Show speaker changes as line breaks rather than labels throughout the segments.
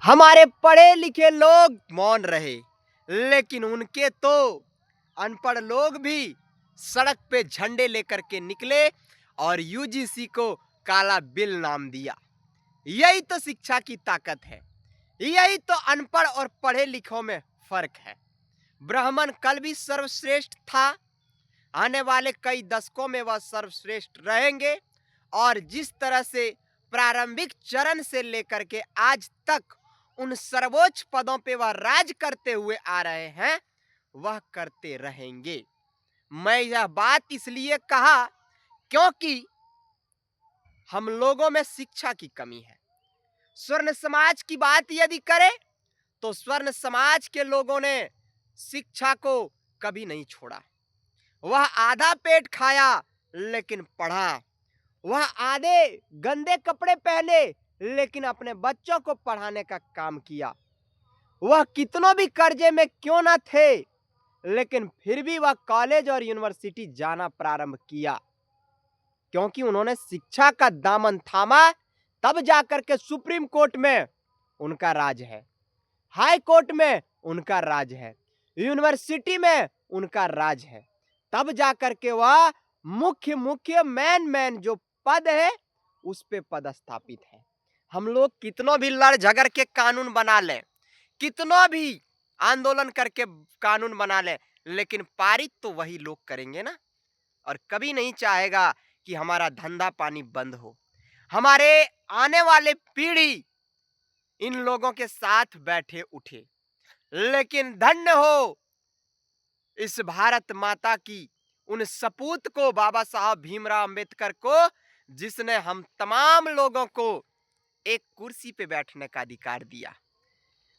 हमारे पढ़े लिखे लोग मौन रहे, लेकिन उनके तो अनपढ़ लोग भी सड़क पे झंडे लेकर के निकले और यूजीसी को काला बिल नाम दिया। यही तो शिक्षा की ताकत है। यही तो अनपढ़ और पढ़े लिखों में फर्क है। ब्राह्मण कल भी सर्वश्रेष्ठ था, आने वाले कई दशकों में वह सर्वश्रेष्ठ रहेंगे। और जिस तरह से प्रारंभिक चरण से लेकर के आज तक उन सर्वोच्च पदों पे वह राज करते हुए आ रहे हैं, वह करते रहेंगे। मैं यह बात इसलिए कहा क्योंकि हम लोगों में शिक्षा की कमी है। स्वर्ण समाज की बात यदि करें तो स्वर्ण समाज के लोगों ने शिक्षा को कभी नहीं छोड़ा। वह आधा पेट खाया लेकिन पढ़ा। वह आधे गंदे कपड़े पहने लेकिन अपने बच्चों को पढ़ाने का काम किया। वह कितनों भी कर्जे में क्यों ना थे, लेकिन फिर भी वह कॉलेज और यूनिवर्सिटी जाना प्रारंभ किया, क्योंकि उन्होंने शिक्षा का दामन थामा। तब जाकर के सुप्रीम कोर्ट में उनका राज है, हाई कोर्ट में उनका राज है, यूनिवर्सिटी में उनका राज है। तब जाकर के वह मुख्य मैन जो पद है उस पे पदस्थापित है। हम लोग कितनों भी लड़ झगड़ के कानून बना लें, कितनों भी आंदोलन करके कानून बना लें, लेकिन पारित तो वही लोग करेंगे ना। और कभी नहीं चाहेगा कि हमारा धंधा पानी बंद हो। हमारे आने वाले पीढ़ी इन लोगों के साथ बैठे उठे। लेकिन धन्य हो इस भारत माता की उन सपूत को, बाबा साहब भीमराव अंबेडकर को, जिसने हम तमाम लोगों को एक कुर्सी पे बैठने का अधिकार दिया।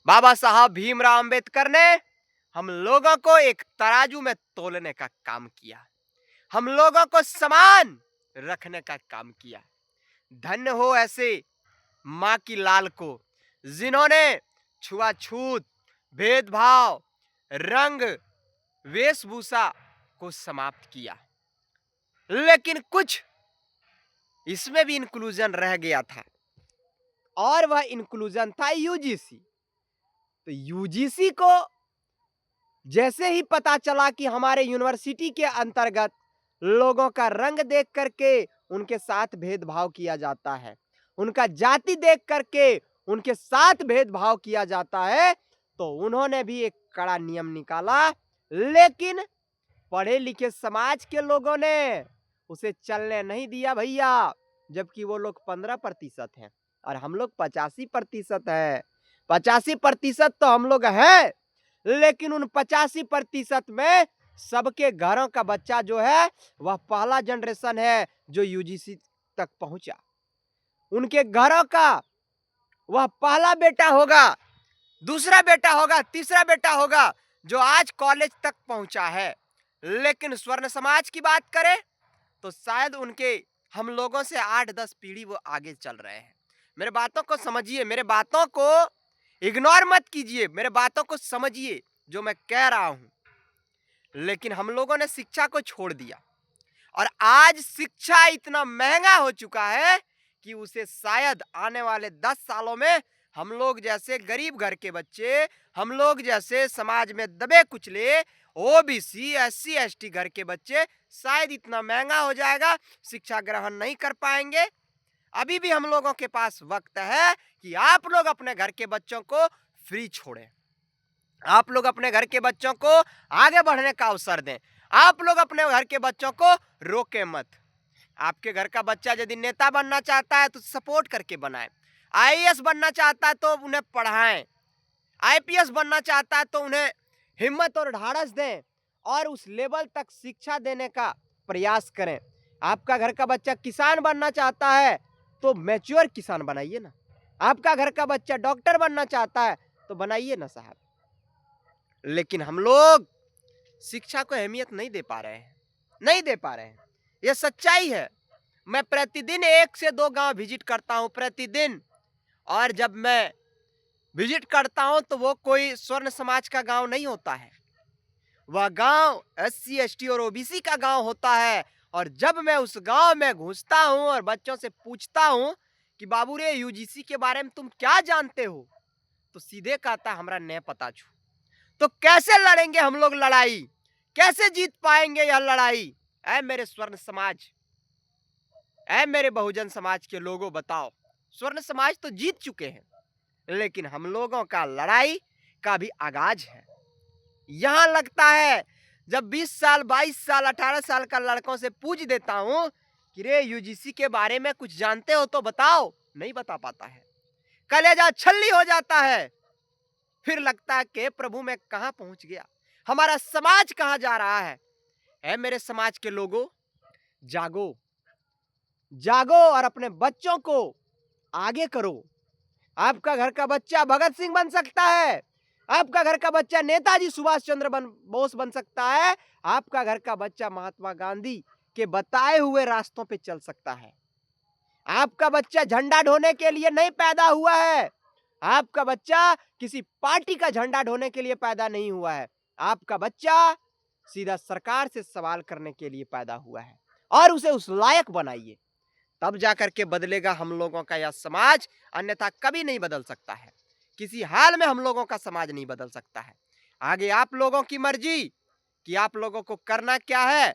बाबा साहब भीमराव अंबेडकर ने हम लोगों को एक तराजू में तोलने का काम किया, हम लोगों को समान रखने का काम किया। धन्य हो ऐसे मां की लाल को, जिन्होंने छुआछूत, भेदभाव, रंग, वेशभूषा को समाप्त किया। लेकिन कुछ इसमें भी इंक्लूजन रह गया था, और वह इंक्लूजन था यूजीसी। तो यूजीसी को जैसे ही पता चला कि हमारे यूनिवर्सिटी के अंतर्गत लोगों का रंग देख करके उनके साथ भेदभाव किया जाता है, उनका जाति देख करके उनके साथ भेदभाव किया जाता है, तो उन्होंने भी एक कड़ा नियम निकाला। लेकिन पढ़े लिखे समाज के लोगों ने उसे चलने नहीं दिया भैया, जबकि वो लोग 15% हैं और हम लोग 85% है। 85% तो हम लोग हैं, लेकिन उन 85% में सबके घरों का बच्चा जो है वह पहला जनरेशन है जो यूजीसी तक पहुंचा। उनके घरों का वह पहला बेटा होगा, दूसरा बेटा होगा, तीसरा बेटा होगा जो आज कॉलेज तक पहुंचा है। लेकिन स्वर्ण समाज की बात करें तो शायद उनके हम लोगों से 8-10 पीढ़ी वो आगे चल रहे हैं। मेरे बातों को समझिए, मेरे बातों को इग्नोर मत कीजिए, मेरे बातों को समझिए जो मैं कह रहा हूं। लेकिन हम लोगों ने शिक्षा को छोड़ दिया और आज शिक्षा इतना महंगा हो चुका है कि उसे शायद आने वाले 10 सालों में हम लोग जैसे गरीब घर के बच्चे, हम लोग जैसे समाज में दबे कुचले ओबीसी, एससी, एसटी घर के बच्चे शायद इतना महंगा हो जाएगा, शिक्षा ग्रहण नहीं कर पाएंगे। अभी भी हम लोगों के पास वक्त है कि आप लोग अपने घर के बच्चों को फ्री छोड़ें, आप लोग अपने घर के बच्चों को आगे बढ़ने का अवसर दें, आप लोग अपने घर के बच्चों को रोके मत। आपके घर का बच्चा यदि नेता बनना चाहता है तो सपोर्ट करके बनाएं, आईएएस बनना चाहता है तो उन्हें पढ़ाएं, आईपीएस बनना चाहता है तो उन्हें हिम्मत और ढाढ़स दें और उस लेवल तक शिक्षा देने का प्रयास करें। आपका घर का बच्चा किसान बनना चाहता है तो मैच्योर किसान बनाइए ना। आपका घर का बच्चा डॉक्टर बनना चाहता है तो बनाइए ना साहब। लेकिन हम लोग शिक्षा को अहमियत नहीं दे पा रहे हैं, नहीं दे पा रहे हैं। यह सच्चाई है। मैं प्रतिदिन 1 से 2 गांव विजिट करता हूं प्रतिदिन, और जब मैं विजिट करता हूं तो वो कोई स्वर्ण समाज का गांव नहीं होता है, वह गांव एससी, एसटी और ओबीसी का गांव होता है। और जब मैं उस गांव में घुसता हूं और बच्चों से पूछता हूं कि बाबू रे यूजीसी के बारे में तुम क्या जानते हो, तो सीधे कहता हमरा नहीं पता छू। तो कैसे लड़ेंगे हम लोग लड़ाई, कैसे जीत पाएंगे यह लड़ाई? ऐ मेरे स्वर्ण समाज, ऐ मेरे बहुजन समाज के लोगों बताओ। स्वर्ण समाज तो जीत चुके हैं, लेकिन हम लोगों का लड़ाई का भी आगाज है। यहां लगता है जब 20 साल 22 साल 18 साल का लड़कों से पूछ देता हूं कि रे यूजीसी के बारे में कुछ जानते हो तो बताओ, नहीं बता पाता है, कलेजा छल्ली हो जाता है। फिर लगता है कि प्रभु मैं कहां पहुंच गया, हमारा समाज कहां जा रहा है। ऐ मेरे समाज के लोगों, जागो, जागो और अपने बच्चों को आगे करो। आपका घर का बच्चा भगत सिंह बन सकता है, आपका घर का बच्चा नेताजी सुभाष चंद्र बोस बन सकता है, आपका घर का बच्चा महात्मा गांधी के बताए हुए रास्तों पे चल सकता है। आपका बच्चा झंडा ढोने के लिए नहीं पैदा हुआ है, आपका बच्चा किसी पार्टी का झंडा ढोने के लिए पैदा नहीं हुआ है। आपका बच्चा सीधा सरकार से सवाल करने के लिए पैदा हुआ है, और उसे उस लायक बनाइए, तब जाकर के बदलेगा हम लोगों का यह समाज, अन्यथा कभी नहीं बदल सकता है। किसी हाल में हम लोगों का समाज नहीं बदल सकता है। आगे आप लोगों की मर्जी कि आप लोगों को करना क्या है।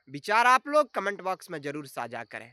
विचार आप लोग कमेंट बॉक्स में जरूर साझा करें।